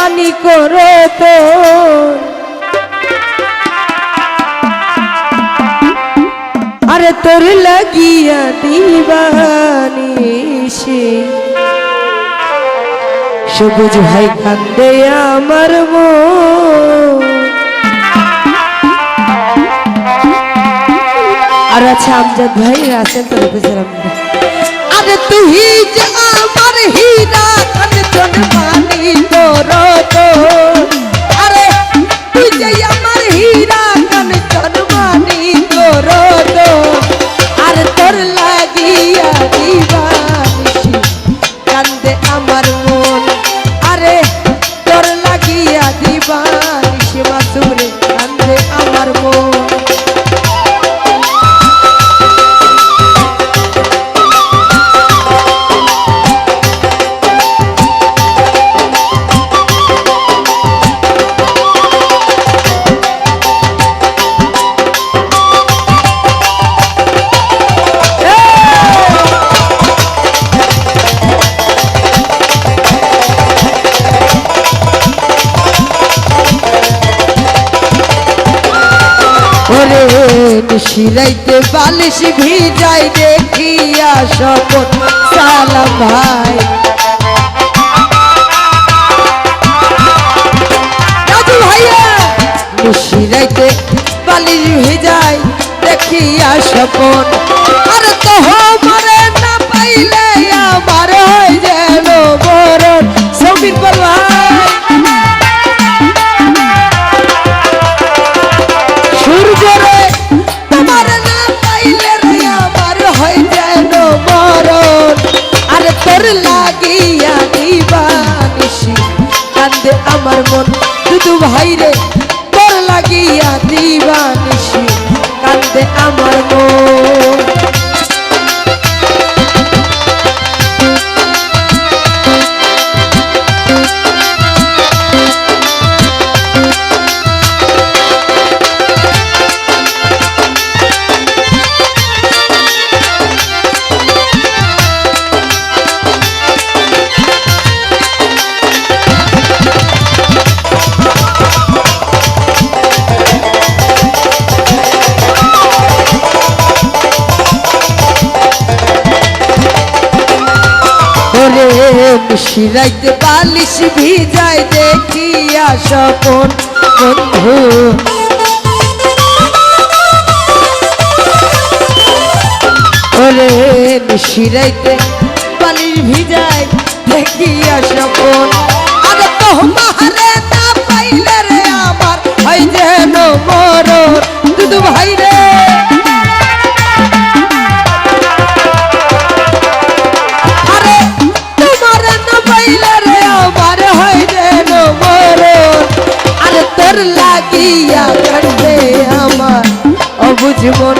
দিবানি করো তো আরে তোর লাগিয়া দিবানিশি সবুজ ভাই কান্দে আমার মন। আর আচ্ছা আমজাদ ভাই আছেন তোর পেছালাম আরে তুই যে আমার হীরা কাঞ্চন মানি তোর তো আরে তুই যে আমার হীরা কাঞ্চন মানি তোর তো আর তোর লাগিয়া দিবানিশি কান্দে আমার মন আরে তোর লাগিয়া দিবানিশি মাসুরে কান্দে আমার মন। নিশিরাইতে বালিশ ভিজাই দেখিয়া শপথ সালাম ভাই রাজু ভাইয়া নিশিরাইতে বালিশ ভিজাই দেখিয়া শপথ আর তো মরে না পাইলে আমার হয়ে যেন মরণ সমীর ভাই সূর্য রে তোমার না পাইলে রে আমার হয়ে যেন মরণ আরে তোর লাগিয়া দিবানিশি কান্দে আমার মন দুদু ভাই রে তোর লাগিয়া দিবানিশি কান্দে আমার মন। নিশিরাইতে বালিশ ভিজাই দেখিয়া স্বপন বন্ধু ওরে নিশিরাইতে বালিশ ভিজাই দেখিয়া স্বপন আরে তো মারে না পাইলে রে আমার হয় যেন মরণ দুদু ভাই রে তোর লাগিয়া কান্দে আমার অবুঝ মন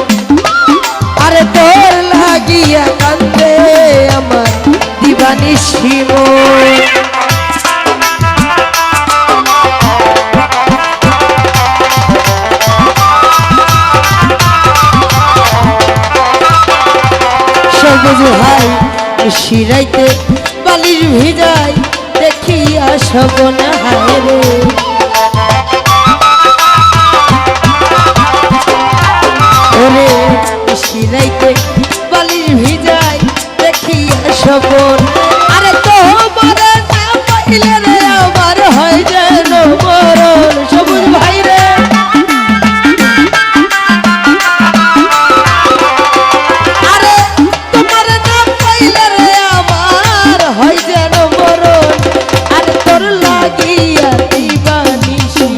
আরে তোর লাগিয়া কান্দে আমার দিবানিশি মন। সবুজ ভাই নিশিরাইতে বালিশ ভিজাই দেখিয়া শপন হায় রে ওরে নিশিরাইতে বালিশ ভিজাই দেখিয়া শপন আরে তো মরে না পাইলে রে আমার হয় যেন মরণ সবুজ ভাই রে আরে তোমার না পাইলে রে আমার হয় যেন মরণ আরে তোর লাগিয়া দিবানিশি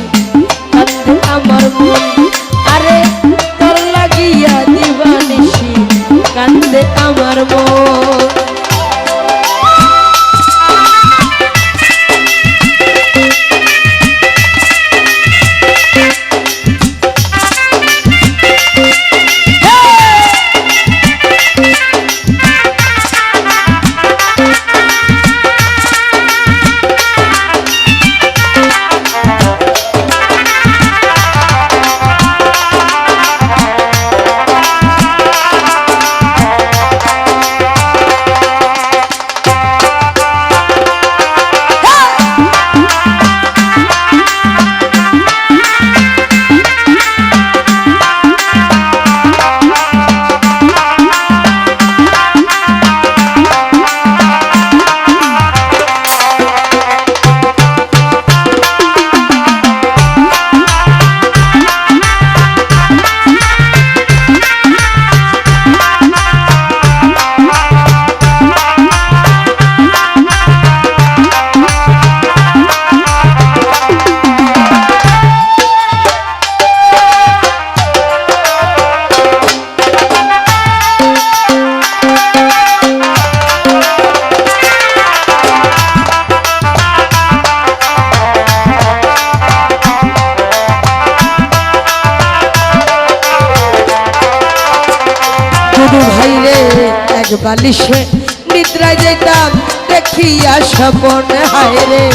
কান্দে আমার মন আরে তোর লাগিয়া দিবানিশি কান্দে আমার মন। বালিশে নিদ্রায় যেতাম দেখিয়া স্বপন হায় রে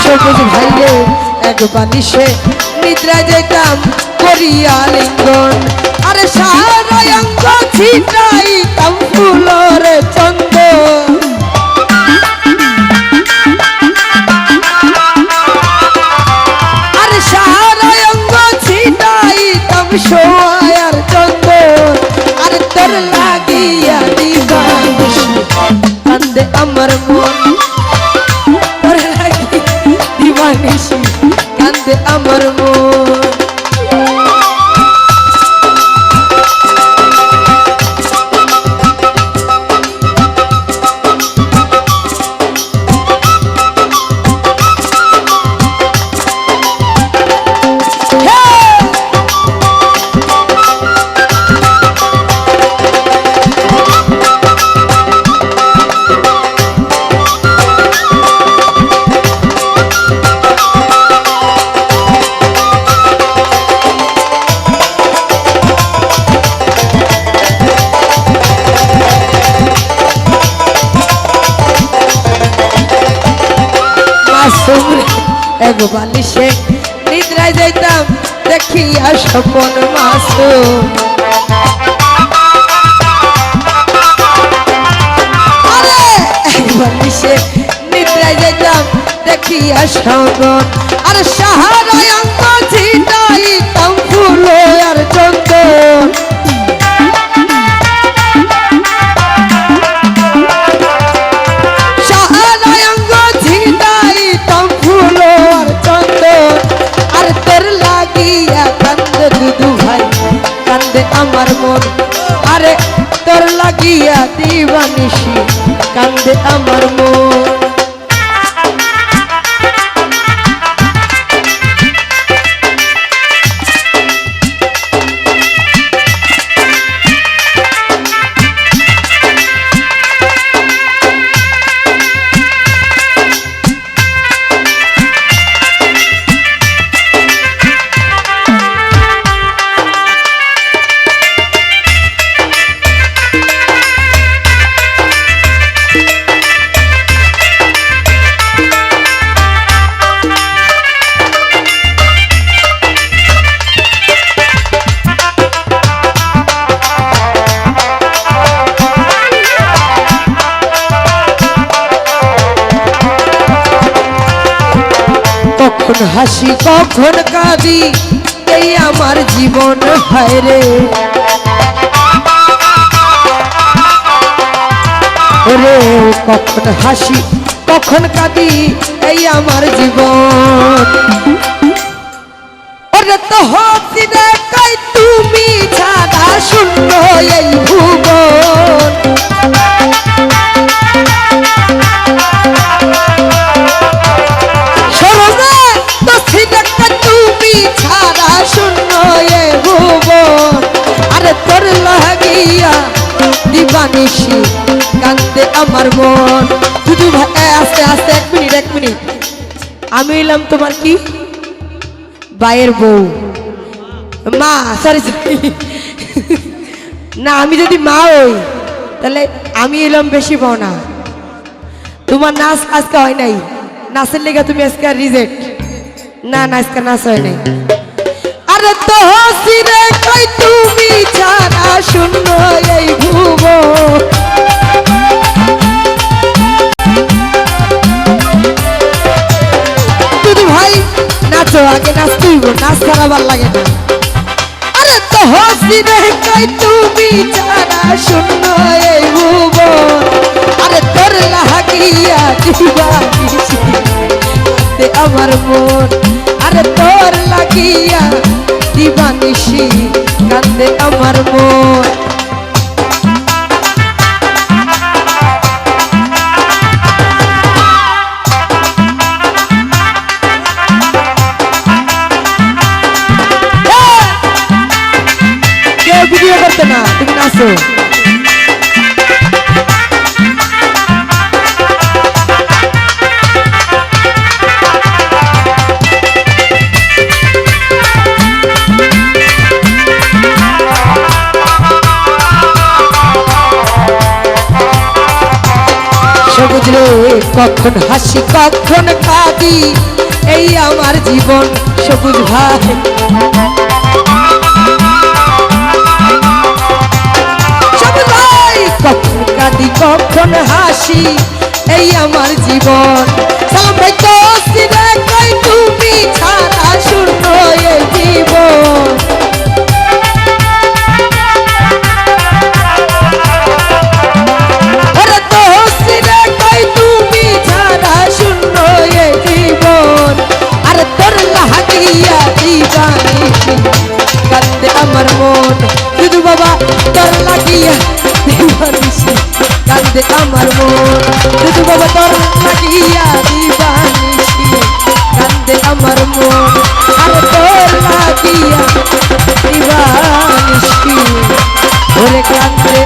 সবুজ ভাই রে এক বালিশে নিদ্রায় যেতাম করিয়া লিঙ্গন আরে সারা অঙ্গ ছিটাইতাম ফুলর চন্দন আরে সারা অঙ্গ ছিটাইতাম সোয়ার চন্দন আরে তোর লাগিয়া দিবানিশি কান্দে আমার মন তোর লাগিয়া দিবানিশি কান্দে আমার মন এক বালিশে নিদ্রায় যাইতাম দেখিয়া স্বপন মাসুম আরে এক বালিশে নিদ্রায় যাইতাম দেখিয়া স্বপন আর সাহারায় অঙ্গ ছিটাইতাম ফুল আর চন্দন আমার মন আরে তোর লাগিয়া দিবানিশি কান্দে আমার মন কখন হাসি কখন কাঁদি এই আমার জীবন হায় রে রে কখন হাসি কখন কাঁদি এই আমার জীবন ওরে তো হাসি দেখাই তুমি ছাড়া শূন্য এই ভুবন তুমি ছাড়া শূন্য এ ভুবন আরে তোর লাগিয়া দিবানিশি কান্দে আমার মন শুধু আস্তে আস্তে এক মিনিট আমি এলাম তোমার কি ভাইয়ের বউ মা সরি না আমি যদি মা হই তাহলে আমি এলাম বেশি পাও না তোমার নাচ আজকে হয় নাই নাচের লেগে তুমি আজকে রিজেক্ট না আজকে নাচ হয় নাই আরে তো হাসিরে কই তুমি ছাড়া শূন্য এই ভুবন তুই ভাই নাচো আগে নাচ তুইব নাচ ছাড়া ভাল লাগে না আরে তো হাসিরে কই তুমি ছাড়া শূন্য এই ভুবন আরে তোর লাগিয়া দিবানিশি আমার মন আরে তোর লাগিয়া দিবানিশি কান্দে আমার মন কেউ ভিডিও করতে না তুমি নাচো সবুজ রে কখন হাসি কখন কাঁদি এই আমার জীবন সবুজ ভাই সবুজ ভাই কখন কাঁদি কখন হাসি এই আমার জীবন সালাম ভাই তো সিরে কই তুমি ছাড়া শূন্য এই জীবন আরে তো সিরে কই তুমি ছাড়া শূন্য এই জীবন আরে তোর লাগিয়া দিবানি কান্দে আমার মন দুদু বাবা তোর লাগিয়া দিবানি কান্দে আমার মন দুদু বাবা তোর লাগিয়া দিবানি কান্দে আমার মন আরে তোর লাগিয়া দিবানি ওরে কান্দে